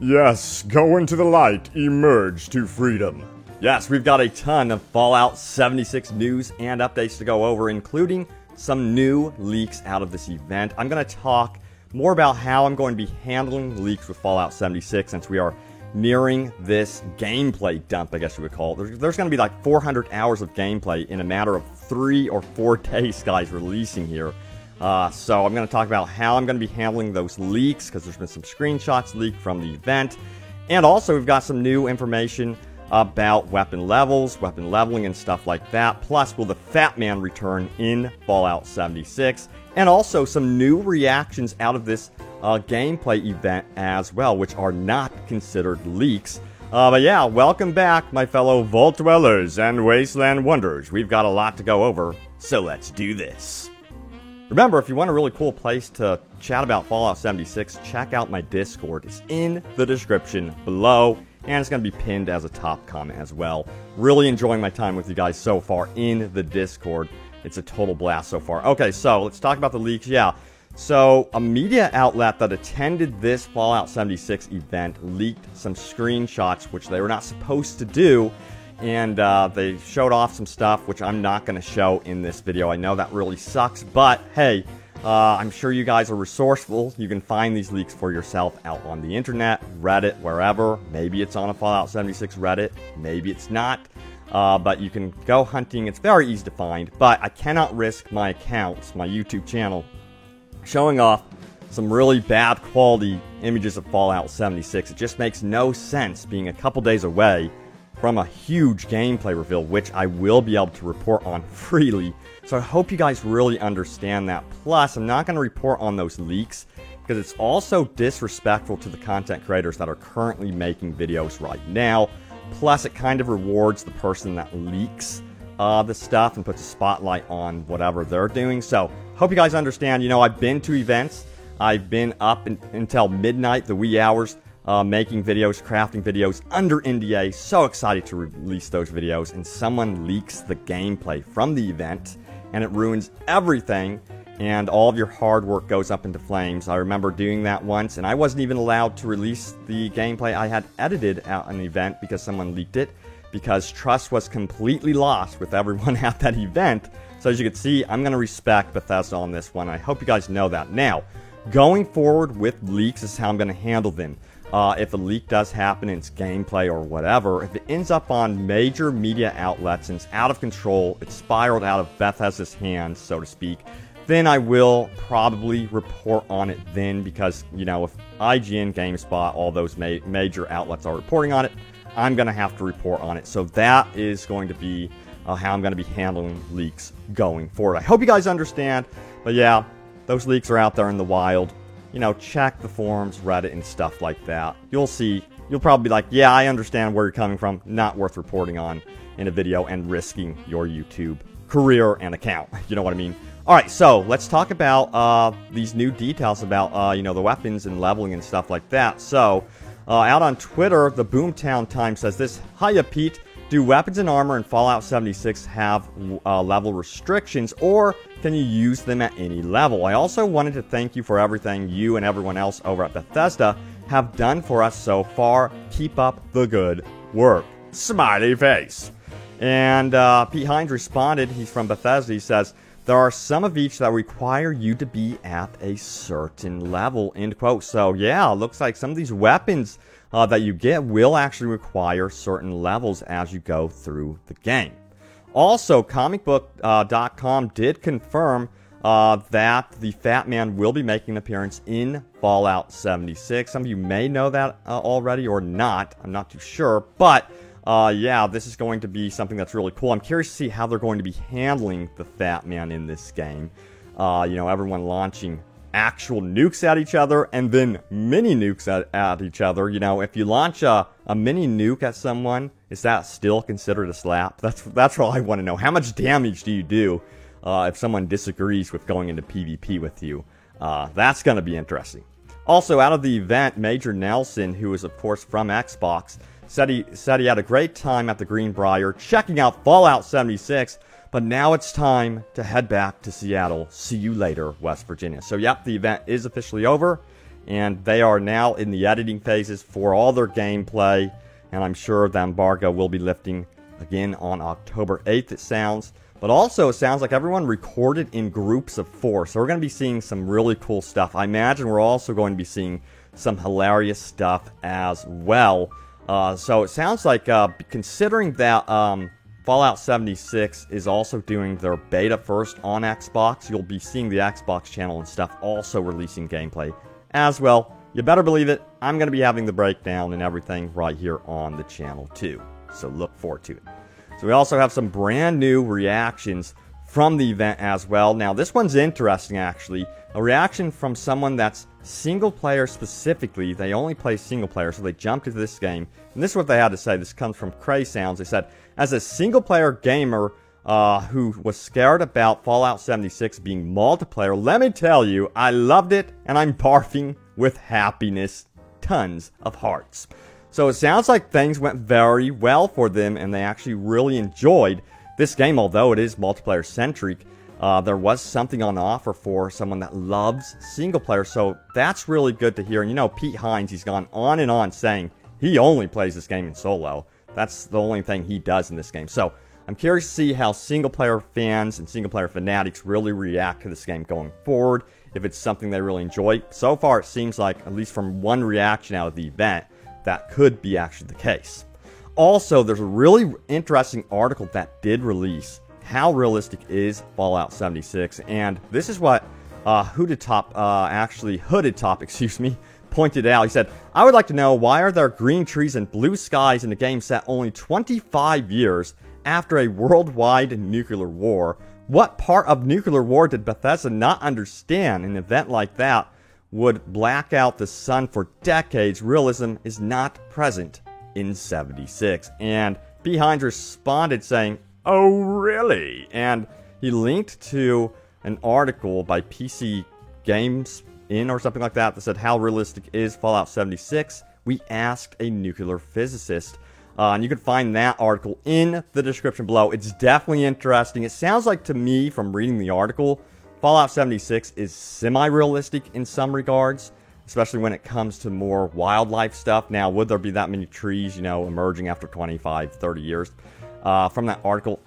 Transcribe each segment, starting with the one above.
Yes, go into the light, emerge to freedom. Yes, we've got a ton of Fallout 76 news and updates to go over, including some new leaks out of this event. I'm going to talk more about how I'm going to be handling leaks with Fallout 76 since we are nearing this gameplay dump, I guess you would call it. There's going to be like 400 hours of gameplay in a matter of 3 or 4 days, guys, releasing here. So I'm going to talk about how I'm going to be handling those leaks, because there's been some screenshots leaked from the event. And also, we've got some new information about weapon levels, weapon leveling, and stuff like that. Plus, will the Fat Man return in Fallout 76? And also, some new reactions out of this gameplay event as well, which are not considered leaks. But yeah, welcome back, my fellow Vault Dwellers and Wasteland Wonders. We've got a lot to go over, so let's do this. Remember, if you want a really cool place to chat about Fallout 76, check out my Discord. It's in the description below, and it's going to be pinned as a top comment as well. Really enjoying my time with you guys so far in the Discord. It's a total blast so far. Okay, so let's talk about the leaks. Yeah, so a media outlet that attended this Fallout 76 event leaked some screenshots, which they were not supposed to do. And they showed off some stuff, which I'm not going to show in this video. I know that really sucks, but hey, I'm sure you guys are resourceful. You can find these leaks for yourself out on the internet, Reddit, wherever. Maybe it's on a Fallout 76 Reddit. Maybe it's not. But you can go hunting. It's very easy to find. But I cannot risk my accounts, my YouTube channel, showing off some really bad quality images of Fallout 76. It just makes no sense being a couple days away from a huge gameplay reveal, which I will be able to report on freely. So I hope you guys really understand that. Plus, I'm not going to report on those leaks because it's also disrespectful to the content creators that are currently making videos right now. Plus, it kind of rewards the person that leaks the stuff and puts a spotlight on whatever they're doing. So hope you guys understand. You know, I've been to events. I've been up until midnight, the wee hours, making videos, crafting videos under NDA. So excited to release those videos, and someone leaks the gameplay from the event and it ruins everything, and all of your hard work goes up into flames. I remember doing that once, and I wasn't even allowed to release the gameplay I had edited at an event because someone leaked it, because trust was completely lost with everyone at that event. So as you can see, I'm going to respect Bethesda on this one. I hope you guys know that. Now, going forward with leaks is how I'm going to handle them. If a leak does happen in its gameplay or whatever, if it ends up on major media outlets and it's out of control, it's spiraled out of Bethesda's hands, so to speak, then I will probably report on it then, because, you know, if IGN, GameSpot, all those major outlets are reporting on it, I'm going to have to report on it. So that is going to be how I'm going to be handling leaks going forward. I hope you guys understand, but yeah, those leaks are out there in the wild. You know, check the forums, Reddit, and stuff like that. You'll see, you'll probably be like, yeah, I understand where you're coming from. Not worth reporting on in a video and risking your YouTube career and account. You know what I mean? All right, so let's talk about these new details about, you know, the weapons and leveling and stuff like that. So, out on Twitter, the Boomtown Times says this: Hiya, Pete. Do weapons and armor in Fallout 76 have level restrictions, or can you use them at any level? I also wanted to thank you for everything you and everyone else over at Bethesda have done for us so far. Keep up the good work. Smiley face. And Pete Hines responded, he's from Bethesda, he says, there are some of each that require you to be at a certain level, end quote. So yeah, it looks like some of these weapons that you get will actually require certain levels as you go through the game. Also, comicbook.com did confirm that the Fat Man will be making an appearance in Fallout 76. Some of you may know that already or not. I'm not too sure. But yeah, this is going to be something that's really cool. I'm curious to see how they're going to be handling the Fat Man in this game. You know, everyone launching actual nukes at each other and then mini nukes at each other. You know, if you launch a mini nuke at someone, is that still considered a slap? That's what I want to know. How much damage do you do if someone disagrees with going into PvP with you? That's going to be interesting. Also, out of the event, Major Nelson, who is of course from Xbox, said he had a great time at the Greenbrier checking out Fallout 76. But now it's time to head back to Seattle. See you later, West Virginia. So, yep, the event is officially over. and they are now in the editing phases for all their gameplay, and I'm sure the embargo will be lifting again on October 8th, it sounds. But also, it sounds like everyone recorded in groups of 4, so we're going to be seeing some really cool stuff. I imagine we're also going to be seeing some hilarious stuff as well. So it sounds like, considering that Fallout 76 is also doing their beta first on Xbox, you'll be seeing the Xbox channel and stuff also releasing gameplay as well. You better believe it, I'm going to be having the breakdown and everything right here on the channel too. So look forward to it. So we also have some brand new reactions from the event as well. Now this one's interesting actually. A reaction from someone that's single player specifically. They only play single player, so they jumped into this game. And this is what they had to say. This comes from Cray Sounds. They said, as a single player gamer who was scared about Fallout 76 being multiplayer, let me tell you, I loved it and I'm barfing with happiness. Tons of hearts. So it sounds like things went very well for them and they actually really enjoyed this game, although it is multiplayer centric. There was something on offer for someone that loves single player, so that's really good to hear. And you know, Pete Hines, he's gone on and on saying he only plays this game in solo. That's the only thing he does in this game. So I'm curious to see how single player fans and single player fanatics really react to this game going forward, if it's something they really enjoy. So far, it seems like, at least from one reaction out of the event, that could be actually the case. Also, there's a really interesting article that did release. How realistic is Fallout 76? And this is what Hooded Top, pointed out. He said, I would like to know, why are there green trees and blue skies in a game set only 25 years after a worldwide nuclear war? What part of nuclear war did Bethesda not understand? An event like that would black out the sun for decades. Realism is not present in 76. And Behind responded saying, oh really? And he linked to an article by PC Games In or something like that said, how realistic is Fallout 76? We asked a nuclear physicist. And you can find that article in the description below. It's definitely interesting. It sounds like to me, from reading the article, Fallout 76 is semi-realistic in some regards, especially when it comes to more wildlife stuff. Now, would there be that many trees, you know, emerging after 25, 30 years? From that article,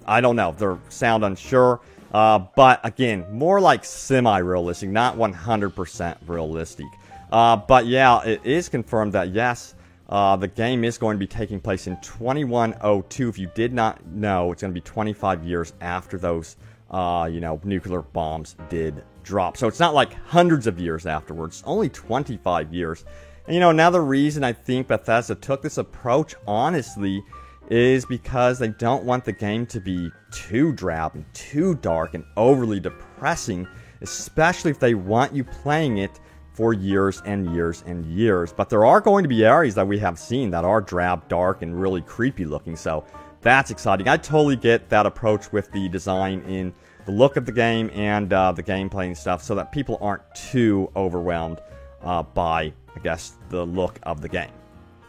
I don't know. They sound unsure. But again, more like semi-realistic, not 100% realistic. But yeah, it is confirmed that yes, the game is going to be taking place in 2102. If you did not know, it's going to be 25 years after those nuclear bombs did drop. So it's not like hundreds of years afterwards, only 25 years. And another reason I think Bethesda took this approach, honestly, is because they don't want the game to be too drab and too dark and overly depressing, especially if they want you playing it for years and years and years. But there are going to be areas that we have seen that are drab, dark, and really creepy looking, so that's exciting. I totally get that approach with the design in the look of the game and the gameplay and stuff, so that people aren't too overwhelmed by, I guess, the look of the game.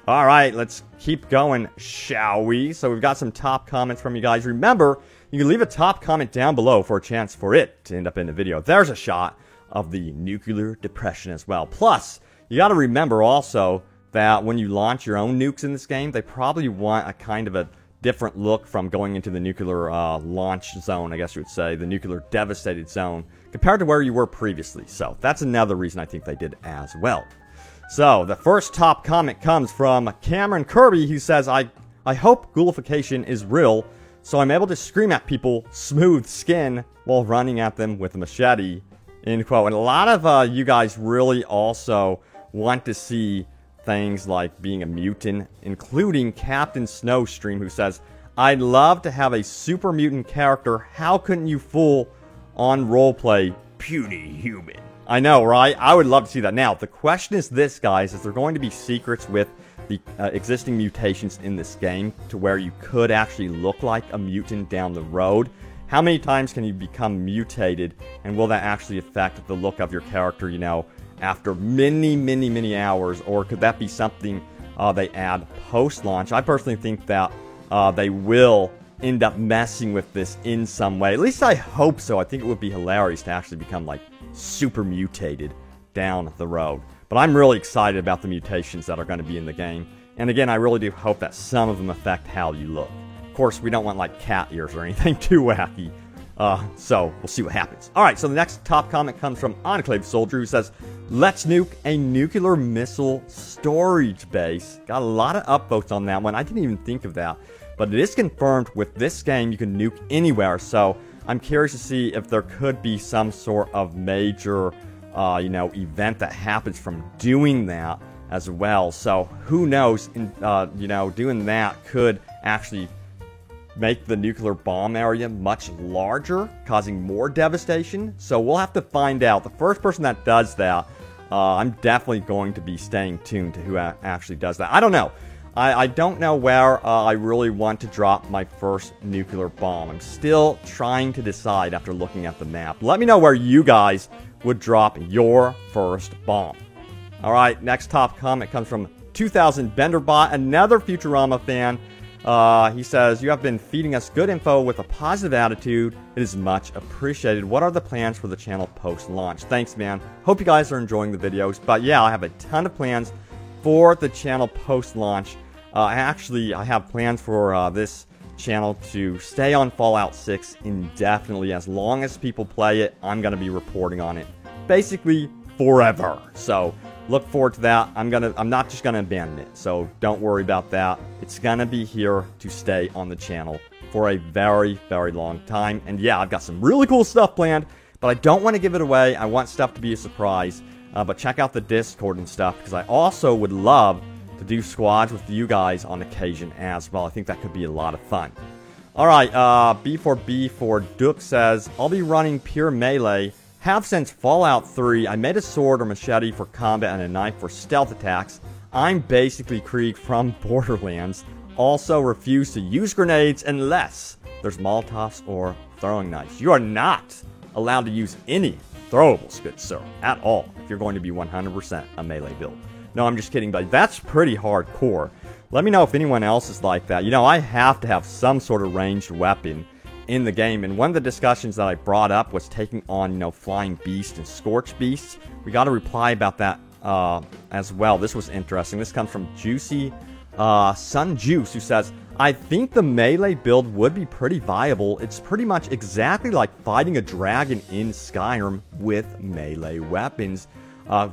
Alright, let's keep going, shall we? So we've got some top comments from you guys. Remember, you can leave a top comment down below for a chance for it to end up in the video. There's a shot of the nuclear depression as well. Plus, you got to remember also that when you launch your own nukes in this game, they probably want a kind of a different look from going into the nuclear launch zone, I guess you would say, the nuclear devastated zone, compared to where you were previously. So that's another reason I think they did as well. So the first top comment comes from Cameron Kirby, who says, I hope ghoulification is real, so I'm able to scream at people smooth skin while running at them with a machete, end quote. And a lot of you guys really also want to see things like being a mutant, including Captain Snowstream, who says, I'd love to have a super mutant character. How couldn't you fool on roleplay, puny human? I know, right? I would love to see that. Now, the question is this, guys. Is there going to be secrets with the existing mutations in this game to where you could actually look like a mutant down the road? How many times can you become mutated, and will that actually affect the look of your character, after many, many, many hours? Or could that be something they add post-launch? I personally think that they will end up messing with this in some way. At least I hope so. I think it would be hilarious to actually become, like, super mutated down the road. But I'm really excited about the mutations that are going to be in the game. And again, I really do hope that some of them affect how you look. Of course, we don't want like cat ears or anything too wacky. So we'll see what happens. Alright, so the next top comment comes from Enclave Soldier, who says, let's nuke a nuclear missile storage base. Got a lot of upvotes on that one. I didn't even think of that. But it is confirmed with this game you can nuke anywhere. So I'm curious to see if there could be some sort of major, event that happens from doing that as well. So who knows, doing that could actually make the nuclear bomb area much larger, causing more devastation. So we'll have to find out. The first person that does that, I'm definitely going to be staying tuned to who actually does that. I don't know. I don't know where I really want to drop my first nuclear bomb. I'm still trying to decide after looking at the map. Let me know where you guys would drop your first bomb. Alright, next top comment comes from 2000 Benderbot, another Futurama fan. He says, you have been feeding us good info with a positive attitude. It is much appreciated. What are the plans for the channel post-launch? Thanks, man. Hope you guys are enjoying the videos. But yeah, I have a ton of plans for the channel post-launch. I have plans for this channel to stay on Fallout 6 indefinitely. As long as people play it, I'm going to be reporting on it basically forever. So look forward to that. I'm not just gonna abandon it, so don't worry about that. It's gonna be here to stay on the channel for a very, very long time. And yeah, I've got some really cool stuff planned, but I don't want to give it away. I want stuff to be a surprise. But check out the Discord and stuff, because I also would love to do squads with you guys on occasion as well. I think that could be a lot of fun. Alright, B4B for Duke says, I'll be running pure melee. Have since Fallout 3. I made a sword or machete for combat and a knife for stealth attacks. I'm basically Krieg from Borderlands. Also refuse to use grenades unless there's Molotovs or throwing knives. You are not allowed to use any throwables, good sir, at all, if you're going to be 100% a melee build. No, I'm just kidding, but that's pretty hardcore. Let me know if anyone else is like that. I have to have some sort of ranged weapon in the game, and one of the discussions that I brought up was taking on, Flying Beast and Scorch Beasts. We got a reply about that as well. This was interesting. This comes from Juicy Sun Juice, who says, I think the melee build would be pretty viable. It's pretty much exactly like fighting a dragon in Skyrim with melee weapons.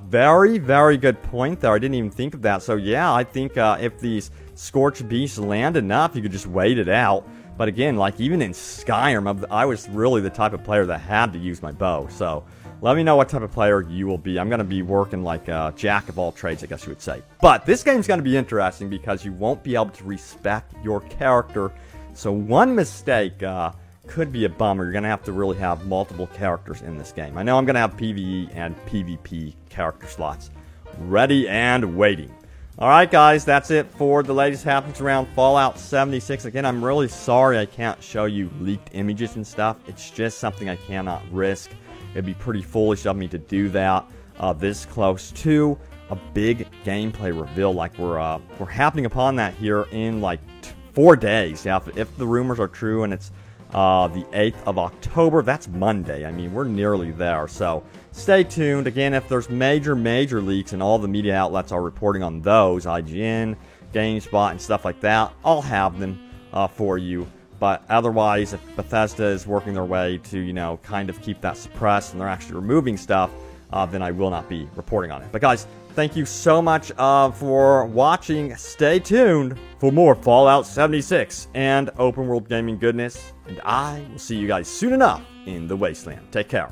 Very, very good point there. I didn't even think of that. So yeah, I think if these Scorch Beasts land enough, you could just wait it out. But again, like even in Skyrim, I was really the type of player that had to use my bow. So let me know what type of player you will be. I'm going to be working like a jack of all trades, I guess you would say. But this game's going to be interesting because you won't be able to respect your character. So one mistake could be a bummer. You're going to have to really have multiple characters in this game. I know I'm going to have PvE and PvP character slots ready and waiting. Alright guys, that's it for the latest happenings around Fallout 76. Again, I'm really sorry I can't show you leaked images and stuff. It's just something I cannot risk. It'd be pretty foolish of me to do that this close to a big gameplay reveal. Like we're happening upon that here in like 4 days. Yeah, if the rumors are true and it's the 8th of October, that's Monday. I mean, we're nearly there, so stay tuned. Again, if there's major leaks and all the media outlets are reporting on those, IGN, GameSpot, and stuff like that, I'll have them for you. But otherwise, if Bethesda is working their way to, kind of keep that suppressed and they're actually removing stuff, then I will not be reporting on it. But guys, thank you so much for watching. Stay tuned for more Fallout 76 and open world gaming goodness. And I will see you guys soon enough in the Wasteland. Take care.